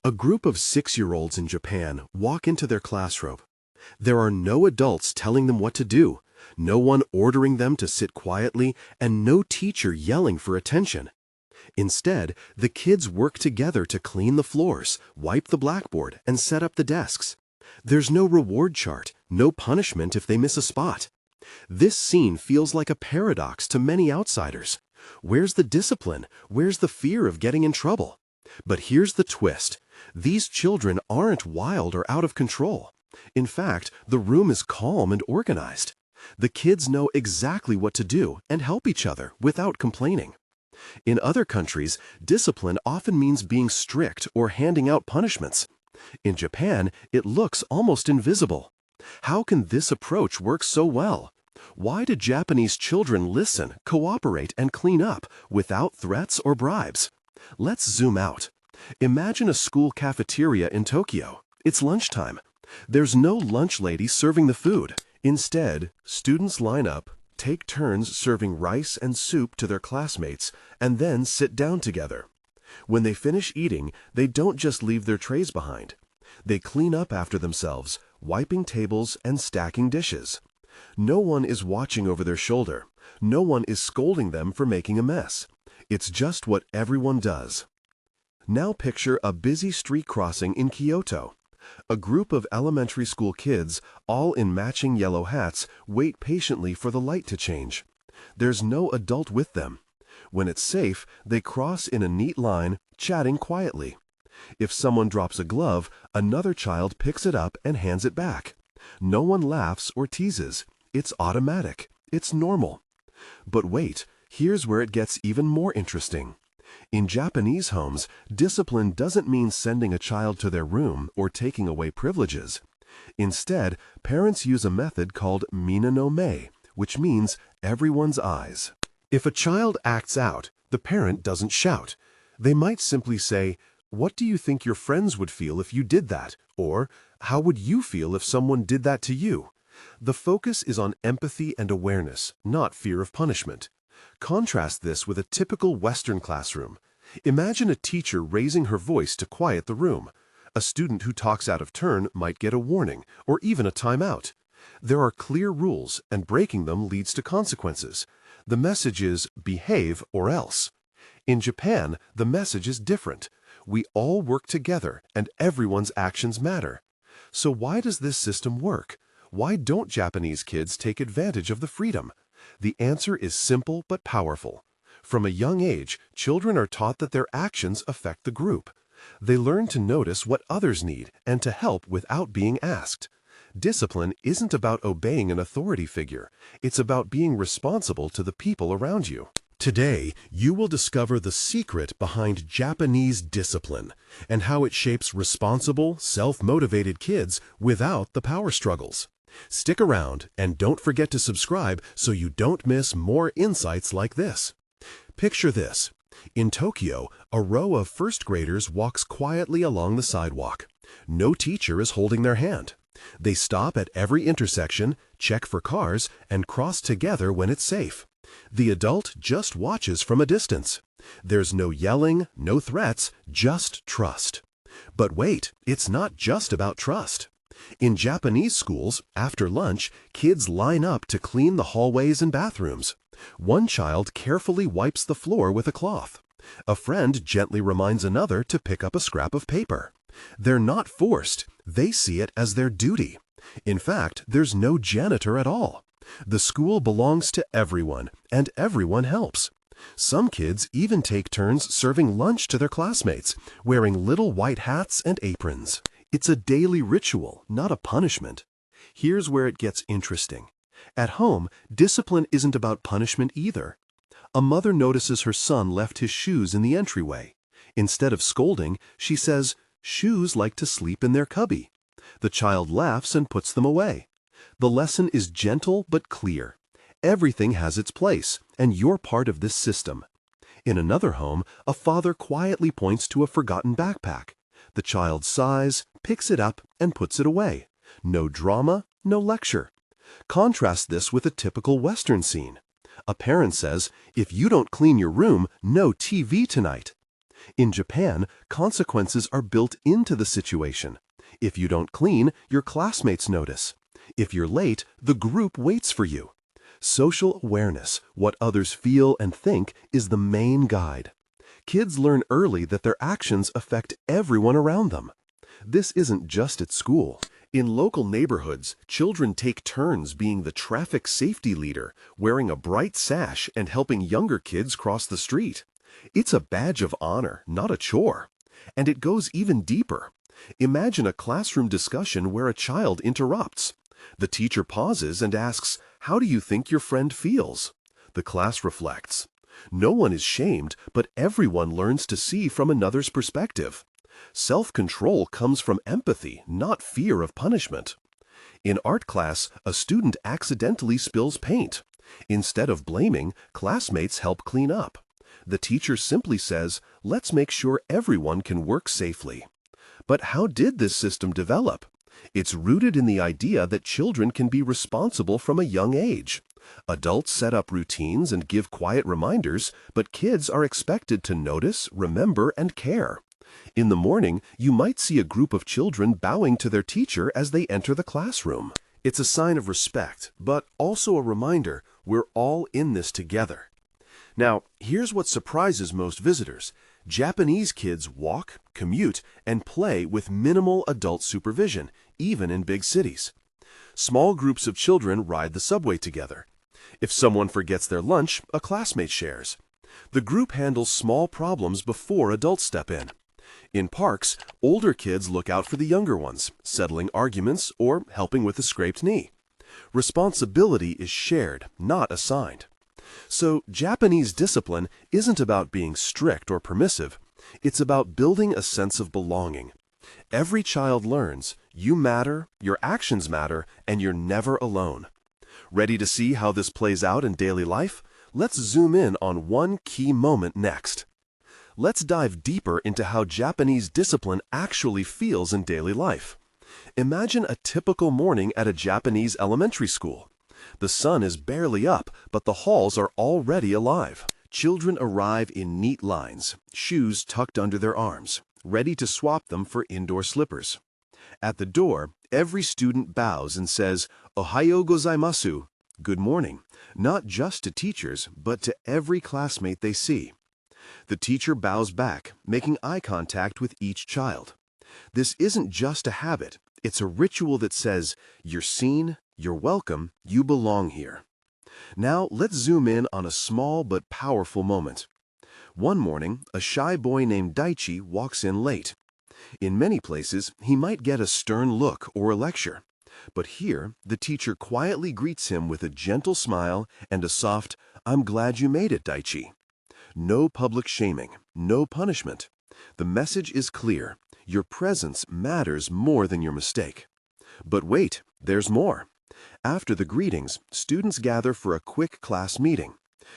A group of 6-year-olds in Japan walk into their classroom. There are no adults telling them what to do, no one ordering them to sit quietly, and no teacher yelling for attention. Instead, the kids work together to clean the floors, wipe the blackboard, and set up the desks. There's no reward chart, no punishment if they miss a spot. This scene feels like a paradox to many outsiders. Where's the discipline? Where's the fear of getting in trouble? But here's the twist. These children aren't wild or out of control. In fact, the room is calm and organized. The kids know exactly what to do and help each other without complaining. In other countries, discipline often means being strict or handing out punishments. In Japan, it looks almost invisible. How can this approach work so well? Why do Japanese children listen, cooperate, and clean up without threats or bribes? Let's zoom out. Imagine a school cafeteria in Tokyo. It's lunchtime. There's no lunch lady serving the food. Instead, students line up, take turns serving rice and soup to their classmates, and then sit down together. When they finish eating, they don't just leave their trays behind. They clean up after themselves, wiping tables and stacking dishes. No one is watching over their shoulder. No one is scolding them for making a mess. It's just what everyone does. Now picture a busy street crossing in Kyoto. A group of elementary school kids, all in matching yellow hats, wait patiently for the light to change. There's no adult with them. When it's safe, they cross in a neat line, chatting quietly. If someone drops a glove, another child picks it up and hands it back. No one laughs or teases. It's automatic. It's normal. But wait, here's where it gets even more interesting. In Japanese homes, discipline doesn't mean sending a child to their room or taking away privileges. Instead, parents use a method called mina no me, which means everyone's eyes. If a child acts out, the parent doesn't shout. They might simply say, "What do you think your friends would feel if you did that?" Or, "How would you feel if someone did that to you?" The focus is on empathy and awareness, not fear of punishment. Contrast this with a typical Western classroom. Imagine a teacher raising her voice to quiet the room. A student who talks out of turn might get a warning or even a timeout. There are clear rules, and breaking them leads to consequences. The message is behave or else. In Japan, the message is different. We all work together, and everyone's actions matter. So why does this system work? Why don't Japanese kids take advantage of the freedom? The answer is simple but powerful. From a young age, children are taught that their actions affect the group. They learn to notice what others need and to help without being asked. Discipline isn't about obeying an authority figure. It's about being responsible to the people around you. Today, you will discover the secret behind Japanese discipline and how it shapes responsible, self-motivated kids without the power struggles. Stick around and don't forget to subscribe so you don't miss more insights like this. Picture this. In Tokyo, a row of first graders walks quietly along the sidewalk. No teacher is holding their hand. They stop at every intersection, check for cars, and cross together when it's safe. The adult just watches from a distance. There's no yelling, no threats, just trust. But wait, it's not just about trust. In Japanese schools, after lunch, kids line up to clean the hallways and bathrooms. One child carefully wipes the floor with a cloth. A friend gently reminds another to pick up a scrap of paper. They're not forced. They see it as their duty. In fact, there's no janitor at all. The school belongs to everyone, and everyone helps. Some kids even take turns serving lunch to their classmates, wearing little white hats and aprons. It's a daily ritual, not a punishment. Here's where it gets interesting. At home, discipline isn't about punishment either. A mother notices her son left his shoes in the entryway. Instead of scolding, she says, "Shoes like to sleep in their cubby." The child laughs and puts them away. The lesson is gentle but clear. Everything has its place, and you're part of this system. In another home, a father quietly points to a forgotten backpack. The child sighs, picks it up, and puts it away. No drama, no lecture. Contrast this with a typical Western scene. A parent says, "If you don't clean your room, no TV tonight." In Japan, consequences are built into the situation. If you don't clean, your classmates notice. If you're late, the group waits for you. Social awareness, what others feel and think, is the main guide. Kids learn early that their actions affect everyone around them. This isn't just at school. In local neighborhoods, children take turns being the traffic safety leader, wearing a bright sash and helping younger kids cross the street. It's a badge of honor, not a chore. And it goes even deeper. Imagine a classroom discussion where a child interrupts. The teacher pauses and asks, "How do you think your friend feels?" The class reflects. No one is shamed, but everyone learns to see from another's perspective. Self-control comes from empathy, not fear of punishment. In art class, a student accidentally spills paint. Instead of blaming, classmates help clean up. The teacher simply says, "Let's make sure everyone can work safely." But how did this system develop? It's rooted in the idea that children can be responsible from a young age. Adults set up routines and give quiet reminders, but kids are expected to notice, remember, and care. In the morning, you might see a group of children bowing to their teacher as they enter the classroom. It's a sign of respect, but also a reminder we're all in this together. Now, here's what surprises most visitors. Japanese kids walk, commute, and play with minimal adult supervision, even in big cities. Small groups of children ride the subway together. If someone forgets their lunch, a classmate shares. The group handles small problems before adults step in. In parks, older kids look out for the younger ones, settling arguments or helping with a scraped knee. Responsibility is shared, not assigned. So, Japanese discipline isn't about being strict or permissive. It's about building a sense of belonging. Every child learns, you matter, your actions matter, and you're never alone. Ready to see how this plays out in daily life? Let's zoom in on one key moment next. Let's dive deeper into how Japanese discipline actually feels in daily life. Imagine a typical morning at a Japanese elementary school. The sun is barely up, but the halls are already alive. Children arrive in neat lines, shoes tucked under their arms, ready to swap them for indoor slippers. At the door, every student bows and says, "Ohayo gozaimasu," good morning, not just to teachers, but to every classmate they see. The teacher bows back, making eye contact with each child. This isn't just a habit, it's a ritual that says, you're seen, you're welcome, you belong here. Now let's zoom in on a small but powerful moment. One morning, a shy boy named Daichi walks in late. In many places, he might get a stern look or a lecture. But here, the teacher quietly greets him with a gentle smile and a soft, "I'm glad you made it, Daichi." No public shaming, no punishment. The message is clear. Your presence matters more than your mistake. But wait, there's more. After the greetings, students gather for a quick class meeting.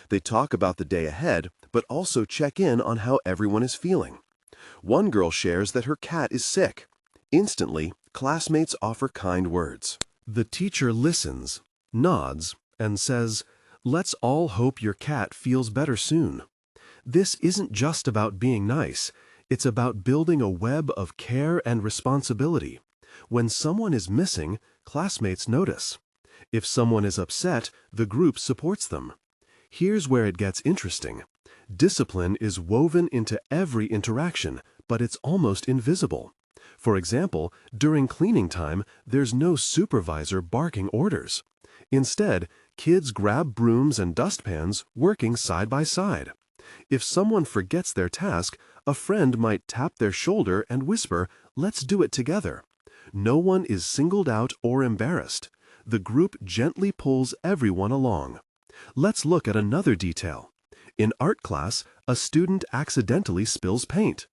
They talk about the day ahead, but also check in on how everyone is feeling. One girl shares that her cat is sick. Instantly, classmates offer kind words. The teacher listens, nods, and says, "Let's all hope your cat feels better soon." This isn't just about being nice. It's about building a web of care and responsibility. When someone is missing, classmates notice. If someone is upset, the group supports them. Here's where it gets interesting. Discipline is woven into every interaction, but it's almost invisible. For example, during cleaning time, there's no supervisor barking orders. Instead, kids grab brooms and dustpans, working side by side. If someone forgets their task, a friend might tap their shoulder and whisper, "Let's do it together." No one is singled out or embarrassed. The group gently pulls everyone along. Let's look at another detail. In art class, a student accidentally spills paint.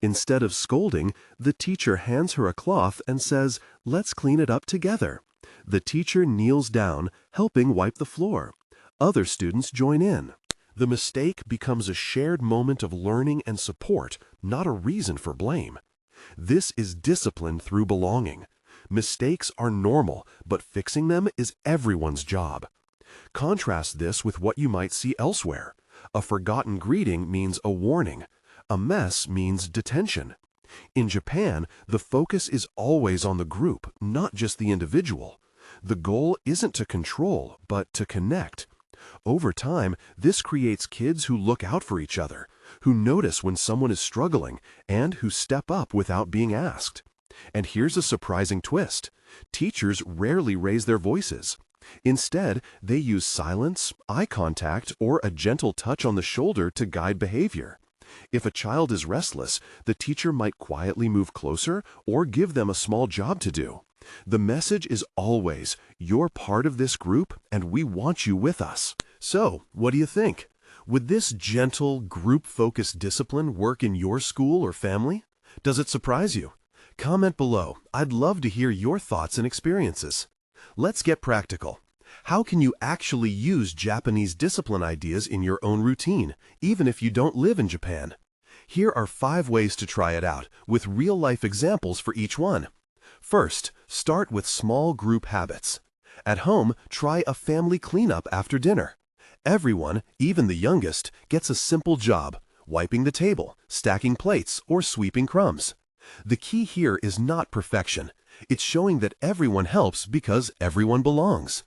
Instead of scolding, the teacher hands her a cloth and says, "Let's clean it up together." The teacher kneels down, helping wipe the floor. Other students join in. The mistake becomes a shared moment of learning and support, not a reason for blame. This is discipline through belonging. Mistakes are normal, but fixing them is everyone's job. Contrast this with what you might see elsewhere. A forgotten greeting means a warning. A mess means detention. In Japan, the focus is always on the group, not just the individual. The goal isn't to control, but to connect. Over time, this creates kids who look out for each other, who notice when someone is struggling, and who step up without being asked. And here's a surprising twist. Teachers rarely raise their voices. Instead, they use silence, eye contact, or a gentle touch on the shoulder to guide behavior. If a child is restless, the teacher might quietly move closer or give them a small job to do. The message is always, you're part of this group and we want you with us. So, what do you think? Would this gentle, group-focused discipline work in your school or family? Does it surprise you? Comment below. I'd love to hear your thoughts and experiences. Let's get practical. How can you actually use Japanese discipline ideas in your own routine, even if you don't live in Japan? Here are 5 ways to try it out, with real-life examples for each one. First, start with small group habits. At home, try a family cleanup after dinner. Everyone, even the youngest, gets a simple job: wiping the table, stacking plates, or sweeping crumbs. The key here is not perfection. It's showing that everyone helps because everyone belongs.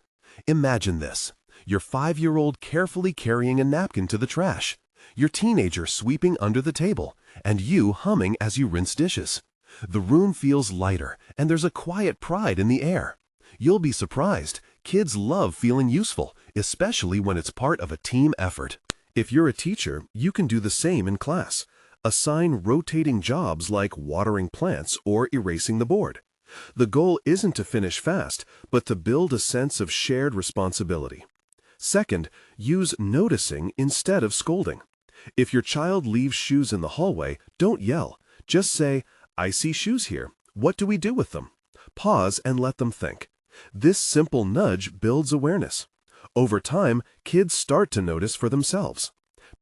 Imagine this: your 5-year-old carefully carrying a napkin to the trash, your teenager sweeping under the table, and you humming as you rinse dishes. The room feels lighter, and there's a quiet pride in the air. You'll be surprised. Kids love feeling useful, especially when it's part of a team effort. If you're a teacher, you can do the same in class. Assign rotating jobs like watering plants or erasing the board. The goal isn't to finish fast, but to build a sense of shared responsibility. Second, use noticing instead of scolding. If your child leaves shoes in the hallway, don't yell. Just say, "I see shoes here. What do we do with them?" Pause and let them think. This simple nudge builds awareness. Over time, kids start to notice for themselves.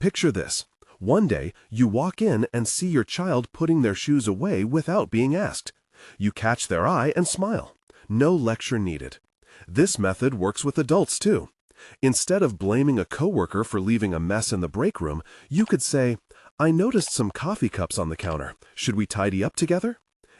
Picture this. One day, you walk in and see your child putting their shoes away without being asked. You catch their eye and smile. No lecture needed. This method works with adults too. Instead of blaming a coworker for leaving a mess in the break room, you could say, "I noticed some coffee cups on the counter. Should we tidy up together?"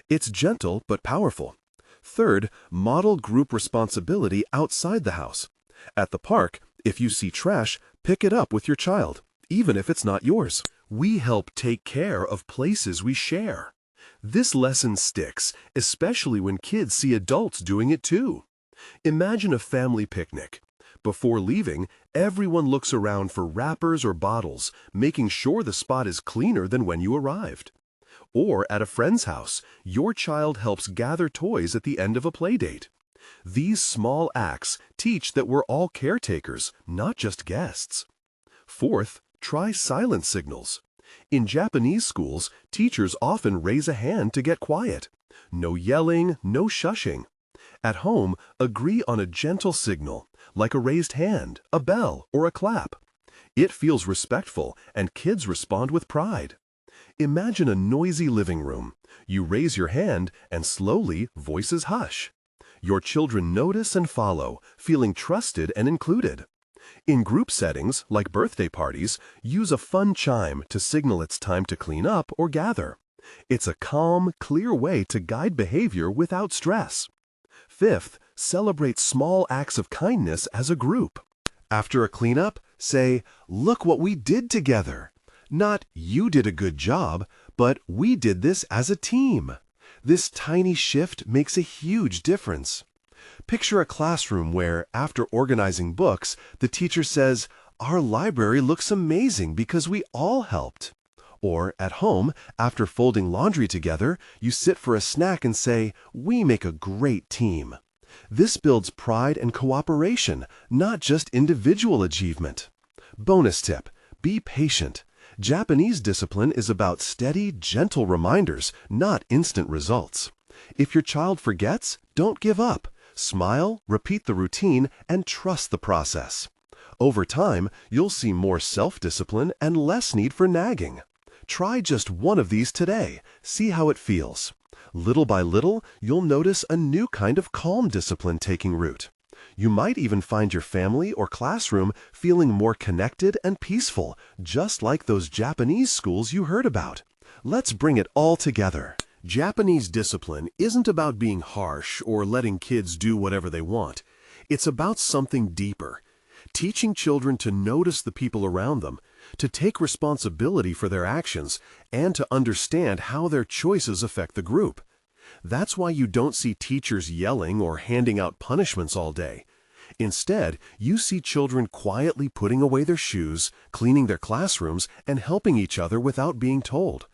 It's gentle but powerful. Third, model group responsibility outside the house. At the park, if you see trash, pick it up with your child, even if it's not yours. We help take care of places we share. This lesson sticks, especially when kids see adults doing it too. Imagine a family picnic. Before leaving, everyone looks around for wrappers or bottles, making sure the spot is cleaner than when you arrived. Or at a friend's house, your child helps gather toys at the end of a play date. These small acts teach that we're all caretakers, not just guests. Fourth, try silent signals. In Japanese schools, teachers often raise a hand to get quiet. No yelling, no shushing. At home, agree on a gentle signal, like a raised hand, a bell, or a clap. It feels respectful, and kids respond with pride. Imagine a noisy living room. You raise your hand, and slowly, voices hush. Your children notice and follow, feeling trusted and included. In group settings, like birthday parties, use a fun chime to signal it's time to clean up or gather. It's a calm, clear way to guide behavior without stress. Fifth, celebrate small acts of kindness as a group. After a cleanup, say, "Look what we did together." Not, "You did a good job," but "We did this as a team." This tiny shift makes a huge difference. Picture a classroom where, after organizing books, the teacher says, "Our library looks amazing because we all helped." Or at home, after folding laundry together, you sit for a snack and say, "We make a great team." This builds pride and cooperation, not just individual achievement. Bonus tip: be patient. Japanese discipline is about steady, gentle reminders, not instant results. If your child forgets, don't give up. Smile, repeat the routine, and trust the process. Over time, you'll see more self-discipline and less need for nagging. Try just one of these today. See how it feels. Little by little, you'll notice a new kind of calm discipline taking root. You might even find your family or classroom feeling more connected and peaceful, just like those Japanese schools you heard about. Let's bring it all together. Japanese discipline isn't about being harsh or letting kids do whatever they want. It's about something deeper. Teaching children to notice the people around them, to take responsibility for their actions, and to understand how their choices affect the group. That's why you don't see teachers yelling or handing out punishments all day. Instead, you see children quietly putting away their shoes, cleaning their classrooms, and helping each other without being told.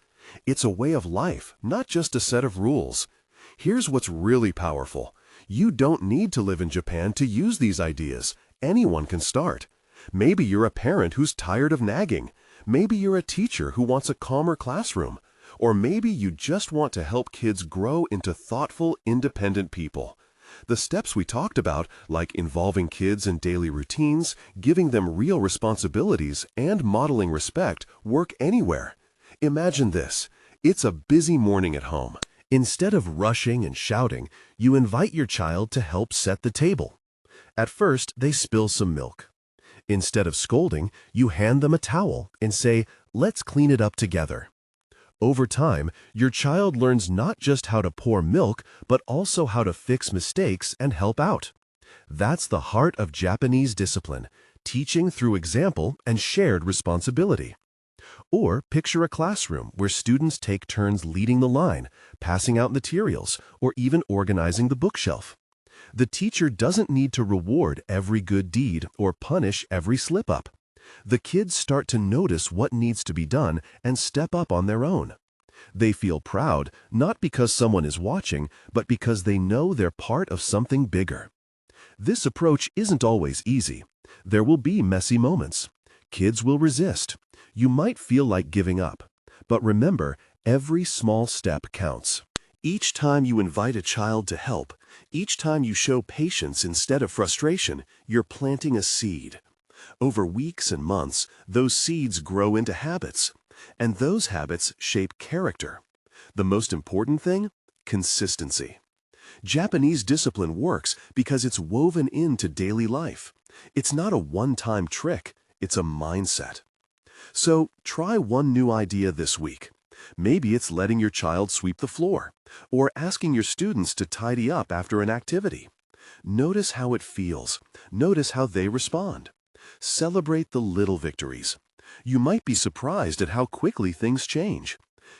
It's a way of life, not just a set of rules. Here's what's really powerful. You don't need to live in Japan to use these ideas. Anyone can start. Maybe you're a parent who's tired of nagging. Maybe you're a teacher who wants a calmer classroom. Or maybe you just want to help kids grow into thoughtful, independent people. The steps we talked about, like involving kids in daily routines, giving them real responsibilities, and modeling respect, work anywhere. Imagine this. It's a busy morning at home. Instead of rushing and shouting, you invite your child to help set the table. At first, they spill some milk. Instead of scolding, you hand them a towel and say, "Let's clean it up together." Over time, your child learns not just how to pour milk, but also how to fix mistakes and help out. That's the heart of Japanese discipline, teaching through example and shared responsibility. Or picture a classroom where students take turns leading the line, passing out materials, or even organizing the bookshelf. The teacher doesn't need to reward every good deed or punish every slip-up. The kids start to notice what needs to be done and step up on their own. They feel proud, not because someone is watching, but because they know they're part of something bigger. This approach isn't always easy. There will be messy moments. Kids will resist. You might feel like giving up. But remember, every small step counts. Each time you invite a child to help, each time you show patience instead of frustration, you're planting a seed. Over weeks and months, those seeds grow into habits, and those habits shape character. The most important thing? Consistency. Japanese discipline works because it's woven into daily life. It's not a one-time trick, it's a mindset. So try one new idea this week. Maybe it's letting your child sweep the floor, or asking your students to tidy up after an activity. Notice how it feels. Notice how they respond. Celebrate the little victories. You might be surprised at how quickly things change.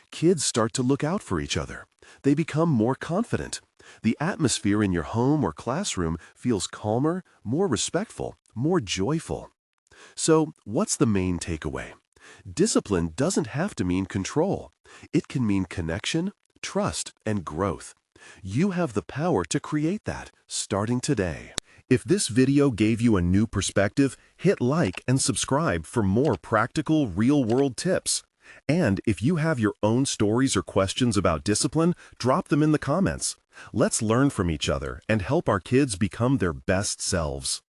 Kids start to look out for each other. They become more confident. The atmosphere in your home or classroom feels calmer, more respectful, more joyful. So, what's the main takeaway? Discipline doesn't have to mean control. It can mean connection, trust, and growth. You have the power to create that, starting today. If this video gave you a new perspective, hit like and subscribe for more practical, real-world tips. And if you have your own stories or questions about discipline, drop them in the comments. Let's learn from each other and help our kids become their best selves.